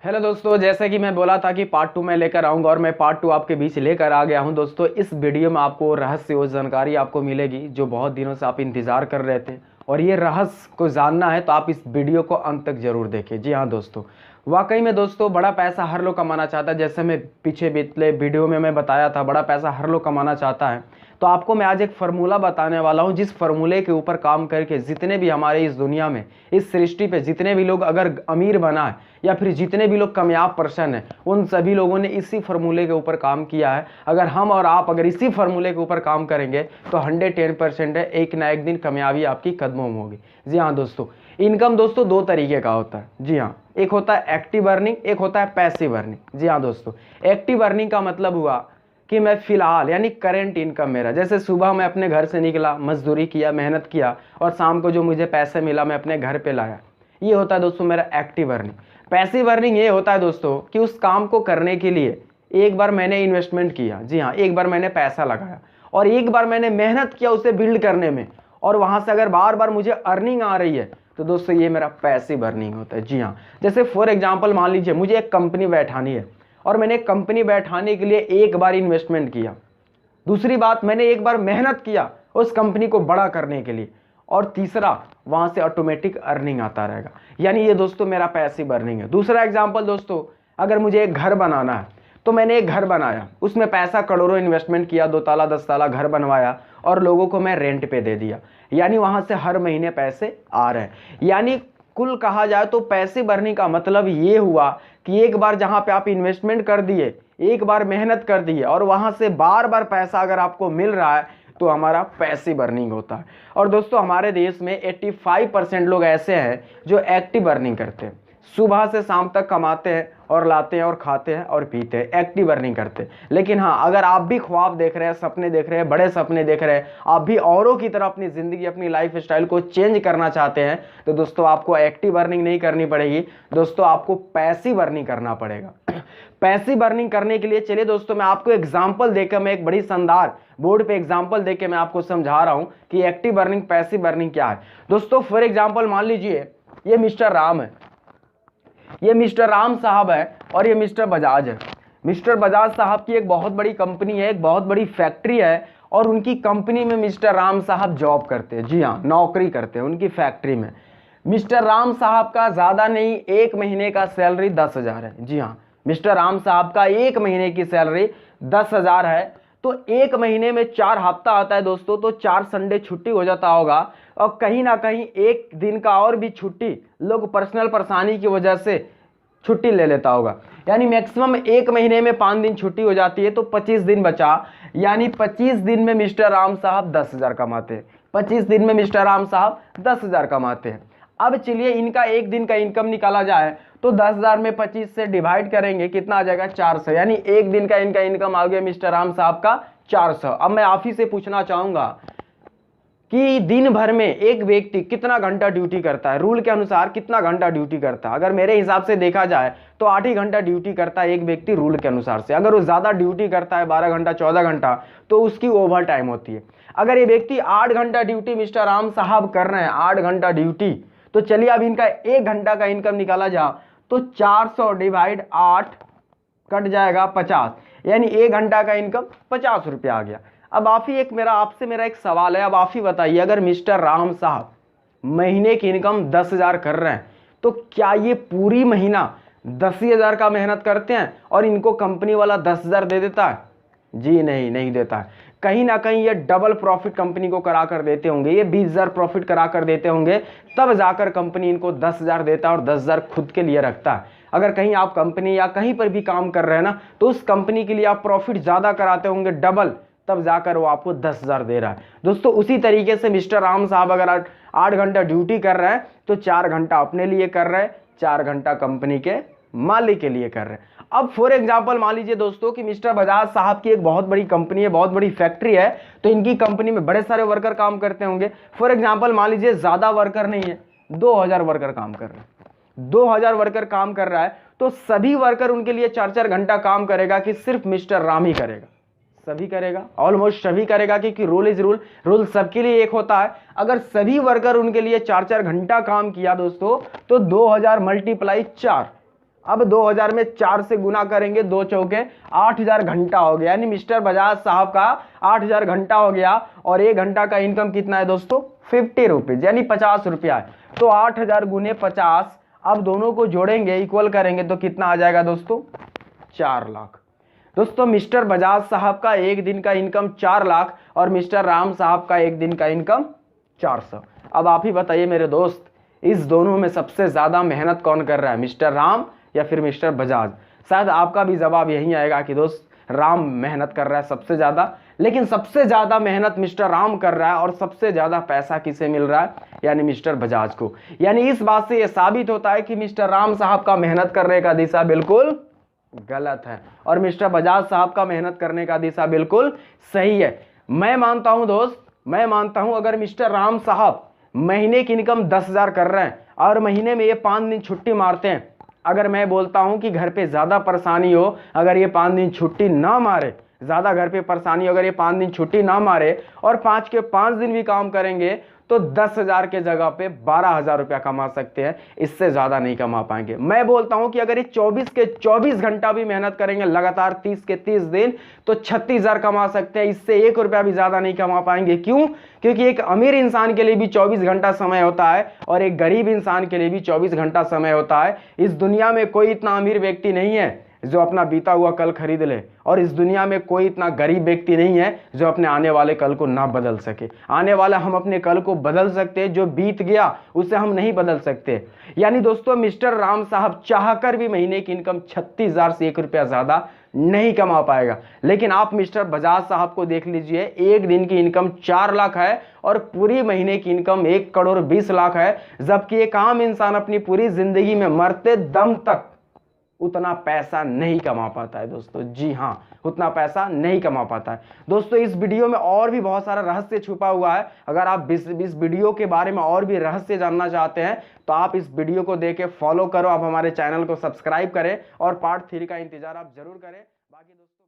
Hello दोस्तों, जैसे कि मैं बोला था कि पार्ट 2 में लेकर आऊंगा और मैं पार्ट 2 आपके बीच लेकर आ गया हूं। दोस्तों, इस वीडियो में आपको रहस्य और जानकारी आपको मिलेगी जो बहुत दिनों से आप इंतज़ार कर रहे थे, और ये रहस्य को जानना है तो आप इस वीडियो को अंत तक जरूर देखें। जी हाँ दोस्तों, वाकई में दोस्तों बड़ा पैसा हर लोग कमाना चाहता है। जैसे मैं पीछे पिछले वीडियो में मैं बताया था, बड़ा पैसा हर लोग कमाना चाहता है। तो आपको मैं आज एक फार्मूला बताने वाला हूँ, जिस फार्मूले के ऊपर काम करके जितने भी हमारे इस दुनिया में, इस सृष्टि पे जितने भी लोग अगर अमीर बना है या फिर जितने भी लोग कामयाब पर्सन हैं, उन सभी लोगों ने इसी फार्मूले के ऊपर काम किया है। अगर हम और आप अगर इसी फार्मूले के ऊपर काम करेंगे तो 110% है, एक ना एक दिन कामयाबी आपकी कदमों में होगी। जी हाँ दोस्तों, इनकम दोस्तों दो तरीके का होता है। जी हाँ, एक होता है एक्टिव अर्निंग, एक होता है पैसिव अर्निंग। जी हाँ दोस्तों, एक्टिव अर्निंग का मतलब हुआ कि मैं फिलहाल यानी करंट इनकम मेरा, जैसे सुबह मैं अपने घर से निकला, मजदूरी किया, मेहनत किया और शाम को जो मुझे पैसे मिला मैं अपने घर पे लाया, ये होता है दोस्तों मेरा एक्टिव अर्निंग। पैसिव अर्निंग ये होता है दोस्तों कि उस काम को करने के लिए एक बार मैंने इन्वेस्टमेंट किया, जी हाँ, एक बार मैंने पैसा लगाया और एक बार मैंने मेहनत किया उसे बिल्ड करने में, और वहां से अगर बार बार मुझे अर्निंग आ रही है तो दोस्तों ये मेरा पैसिव अर्निंग होता है। जी हाँ, जैसे फॉर एग्जांपल मान लीजिए मुझे एक कंपनी बैठानी है और मैंने एक कंपनी बैठाने के लिए एक बार इन्वेस्टमेंट किया, दूसरी बात मैंने एक बार मेहनत किया उस कंपनी को बड़ा करने के लिए, और तीसरा वहां से ऑटोमेटिक अर्निंग आता रहेगा। यानी ये दोस्तों मेरा पैसिव अर्निंग है। दूसरा एग्जांपल दोस्तों, अगर मुझे एक घर बनाना है तो मैंने एक घर बनाया, उसमें पैसा करोड़ों इन्वेस्टमेंट किया, 2 ताला 10 ताला घर बनवाया और लोगों को मैं रेंट पे दे दिया, यानी वहां से हर महीने पैसे आ रहे हैं। यानी कुल कहा जाए तो पैसिव अर्निंग का मतलब ये हुआ कि एक बार जहां पे आप इन्वेस्टमेंट कर दिए, एक बार मेहनत कर दिए और वहां से बार बार पैसा अगर आपको मिल रहा है तो हमारा पैसिव अर्निंग होता है। और दोस्तों हमारे देश में 85% लोग ऐसे हैं जो एक्टिव अर्निंग करते हैं, सुबह से शाम तक कमाते हैं और लाते हैं और खाते हैं और पीते हैं, एक्टिव अर्निंग करते हैं। लेकिन हाँ, अगर आप भी ख्वाब देख रहे हैं, सपने देख रहे हैं, बड़े सपने देख रहे हैं, आप भी औरों की तरह अपनी जिंदगी, अपनी लाइफ स्टाइल को चेंज करना चाहते हैं, तो दोस्तों आपको एक्टिव अर्निंग नहीं करनी पड़ेगी, दोस्तों आपको पैसिव अर्निंग करना पड़ेगा। पैसिव अर्निंग करने के लिए चलिए दोस्तों मैं आपको एग्जांपल देकर, मैं एक बड़ी शानदार बोर्ड पे एग्जांपल देकर मैं आपको समझा रहा हूं कि एक्टिव अर्निंग पैसिव अर्निंग क्या है। दोस्तों फॉर एग्जांपल मान लीजिए ये मिस्टर राम है, ये मिस्टर राम साहब है और ये मिस्टर बजाज है। मिस्टर बजाज साहब की एक बहुत बड़ी कंपनी है, एक बहुत बड़ी फैक्ट्री है और उनकी कंपनी में मिस्टर राम साहब जॉब करते हैं। जी हाँ, नौकरी करते हैं उनकी फैक्ट्री में। मिस्टर राम साहब का ज्यादा नहीं, एक महीने का सैलरी 10,000 है। जी हाँ, मिस्टर राम साहब का एक महीने की सैलरी 10,000 है। तो एक महीने में 4 हफ्ता आता है दोस्तों, तो 4 संडे छुट्टी हो जाता होगा और कहीं ना कहीं एक दिन का और भी छुट्टी लोग पर्सनल परेशानी की वजह से छुट्टी ले लेता होगा। यानी मैक्सिमम एक महीने में 5 दिन छुट्टी हो जाती है, तो 25 दिन बचा, यानी 25 दिन में मिस्टर राम साहब 10,000 कमाते हैं। 25 दिन में मिस्टर राम साहब 10,000 कमाते हैं। अब चलिए इनका एक दिन का इनकम निकाला जाए तो 10,000 में 25 से डिवाइड करेंगे, कितना आ जाएगा 400, यानी एक दिन का इनका इनकम आ गया मिस्टर राम साहब का 400। अब मैं आप ही से पूछना चाहूंगा कि दिन भर में एक व्यक्ति कितना घंटा ड्यूटी करता है, रूल के अनुसार कितना घंटा ड्यूटी करता है? अगर मेरे हिसाब से देखा जाए तो 8 ही घंटा ड्यूटी करता है एक व्यक्ति रूल के अनुसार से। अगर वो ज्यादा ड्यूटी करता है 12 घंटा 14 घंटा तो उसकी ओवर टाइम होती है। अगर ये व्यक्ति 8 घंटा ड्यूटी मिस्टर राम साहब कर रहे हैं, 8 घंटा ड्यूटी, तो चलिए अब इनका 1 घंटा का इनकम निकाला जाए तो 400 डिवाइड 8 कट जाएगा 50, यानी 1 घंटा का इनकम 50 रुपया आ गया। अब आप ही आपसे मेरा एक सवाल है, अब आप ही बताइए, अगर मिस्टर राम साहब महीने की इनकम 10,000 कर रहे हैं तो क्या ये पूरी महीना 10,000 का मेहनत करते हैं और इनको कंपनी वाला 10,000 दे देता है? जी नहीं, नहीं देता है। कहीं ना कहीं ये डबल प्रॉफिट कंपनी को करा कर देते होंगे, ये 20,000 प्रॉफिट करा कर देते होंगे, तब जाकर कंपनी इनको 10,000 देता है और 10,000 खुद के लिए रखता है। अगर कहीं आप कंपनी या कहीं पर भी काम कर रहे हैं ना, तो उस कंपनी के लिए आप प्रॉफिट ज्यादा कराते होंगे, डबल, तब जाकर वो आपको 10,000 दे रहा है। दोस्तों उसी तरीके से मिस्टर राम साहब अगर 8 घंटा ड्यूटी कर रहे हैं तो 4 घंटा अपने लिए कर रहे हैं, 4 घंटा कंपनी के मालिक के लिए कर रहे हैं। अब फॉर एग्जांपल मान लीजिए दोस्तों कि मिस्टर बजाज साहब की एक बहुत बड़ी कंपनी है, बहुत बड़ी फैक्ट्री है, तो इनकी कंपनी में बड़े सारे वर्कर काम करते होंगे। फॉर एग्जांपल मान लीजिए ज्यादा वर्कर नहीं है, 2,000 वर्कर काम कर रहे हैं, 2,000 वर्कर काम कर रहा है, तो सभी वर्कर उनके लिए 4-4 घंटा काम करेगा कि सिर्फ मिस्टर राम ही करेगा? सभी करेगा, ऑलमोस्ट सभी करेगा, क्योंकि रूल इज रूल, रूल सबके लिए एक होता है। अगर सभी वर्कर उनके लिए 4-4 घंटा काम किया दोस्तों, तो 2,000 मल्टीप्लाई 4, अब 2000 में 4 से गुना करेंगे, 2 चौके 8000 घंटा हो गया, यानी मिस्टर बजाज साहब का 8000 घंटा हो गया। और 1 घंटा का इनकम कितना है दोस्तों? 50 रुपीज, यानी 50 रुपया है। तो 8000 गुने 50, अब दोनों को जोड़ेंगे, इक्वल करेंगे तो कितना आ जाएगा दोस्तों? 4 लाख। दोस्तों मिस्टर बजाज साहब का एक दिन का इनकम 4 लाख और मिस्टर राम साहब का एक दिन का इनकम 400। अब आप ही बताइए मेरे दोस्त, इस दोनों में सबसे ज्यादा मेहनत कौन कर रहा है, मिस्टर राम या फिर मिस्टर बजाज? शायद आपका भी जवाब यही आएगा कि दोस्त राम मेहनत कर रहा है सबसे ज्यादा, लेकिन सबसे ज्यादा मेहनत मिस्टर राम कर रहा है और सबसे ज्यादा पैसा किसे मिल रहा है, यानी मिस्टर बजाज को। यानी इस बात से यह साबित होता है कि मिस्टर राम साहब का मेहनत करने का दिशा बिल्कुल गलत है और मिस्टर बजाज साहब का मेहनत करने का दिशा बिल्कुल सही है। मैं मानता हूं दोस्त, मैं मानता हूं अगर मिस्टर राम साहब महीने की इनकम 10,000 कर रहे हैं और महीने में ये 5 दिन छुट्टी मारते हैं, अगर मैं बोलता हूं कि घर पे ज्यादा परेशानी हो, अगर ये 5 दिन छुट्टी ना मारे, ज्यादा घर पे परेशानी, अगर ये 5 दिन छुट्टी ना मारे और 5 के 5 दिन भी काम करेंगे तो 10,000 के जगह पे 12,000 रुपया कमा सकते हैं, इससे ज्यादा नहीं कमा पाएंगे। मैं बोलता हूं कि अगर ये 24 के 24 घंटा भी मेहनत करेंगे लगातार 30 के 30 दिन तो 36,000 कमा सकते हैं, इससे 1 रुपया भी ज्यादा नहीं कमा पाएंगे। क्यों? क्योंकि एक अमीर इंसान के लिए भी 24 घंटा समय होता है और एक गरीब इंसान के लिए भी 24 घंटा समय होता है। इस दुनिया में कोई इतना अमीर व्यक्ति नहीं है जो अपना बीता हुआ कल खरीद ले, और इस दुनिया में कोई इतना गरीब व्यक्ति नहीं है जो अपने आने वाले कल को ना बदल सके। आने वाला हम अपने कल को बदल सकते हैं, जो बीत गया उसे हम नहीं बदल सकते। यानी दोस्तों मिस्टर राम साहब चाहकर भी महीने की इनकम 36,000 से 1 रुपया ज्यादा नहीं कमा पाएगा। लेकिन आप मिस्टर बजाज साहब को देख लीजिए, एक दिन की इनकम 4 लाख है और पूरी महीने की इनकम 1 करोड़ 20 लाख है, जबकि एक आम इंसान अपनी पूरी जिंदगी में मरते दम तक उतना पैसा नहीं कमा पाता है दोस्तों। जी हाँ, उतना पैसा नहीं कमा पाता है दोस्तों। इस वीडियो में और भी बहुत सारा रहस्य छुपा हुआ है। अगर आप इस वीडियो के बारे में और भी रहस्य जानना चाहते हैं तो आप इस वीडियो को देख के फॉलो करो, आप हमारे चैनल को सब्सक्राइब करें और पार्ट 3 का इंतजार आप जरूर करें। बाकी दोस्तों